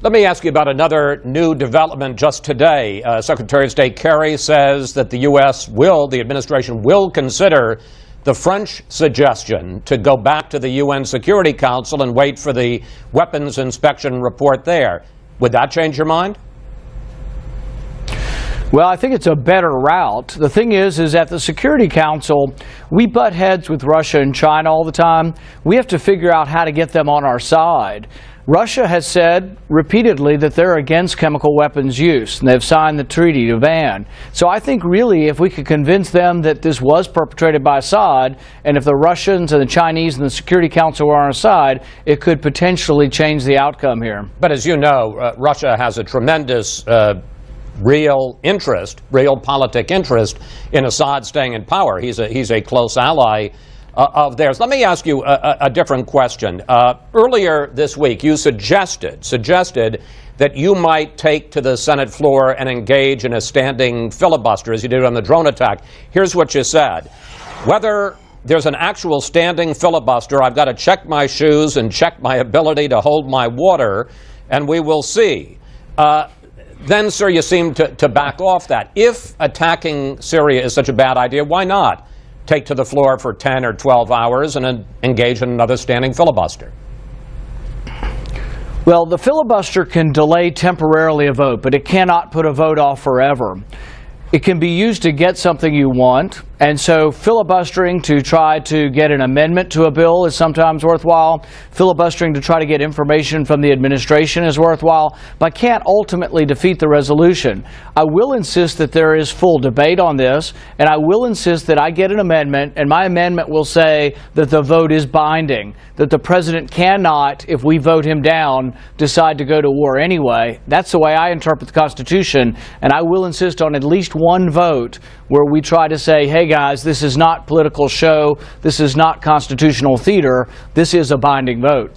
Let me ask you about another new development just today. Secretary of State Kerry says that the administration will consider the French suggestion to go back to the UN Security Council and wait for the weapons inspection report there. Would that change your mind? Well, I think it's a better route. The thing is at the Security Council, we butt heads with Russia and China all the time. We have to figure out how to get them on our side. Russia has said repeatedly that they're against chemical weapons use, and they've signed the treaty to ban. So I think really if we could convince them that this was perpetrated by Assad, and if the Russians and the Chinese and the Security Council were on our side, it could potentially change the outcome here. But as you know, Russia has a tremendous real politic interest in Assad staying in power. He's a close ally of theirs. Let me ask you a different question. Earlier this week, you suggested that you might take to the Senate floor and engage in a standing filibuster, as you did on the drone attack. Here's what you said. Whether there's an actual standing filibuster, I've got to check my shoes and check my ability to hold my water, and we will see. Then, sir, you seem to back off that. If attacking Syria is such a bad idea, why not take to the floor for 10 or 12 hours and engage in another standing filibuster? Well, the filibuster can delay temporarily a vote, but it cannot put a vote off forever. It can be used to get something you want, and so filibustering to try to get an amendment to a bill is sometimes worthwhile. Filibustering to try to get information from the administration is worthwhile, but can't ultimately defeat the resolution. I will insist that there is full debate on this, and I will insist that I get an amendment, and my amendment will say that the vote is binding, that the president cannot, if we vote him down, decide to go to war anyway. That's the way I interpret the Constitution, and I will insist on at least one vote where we try to say, hey guys, this is not political show, this is not constitutional theater, this is a binding vote.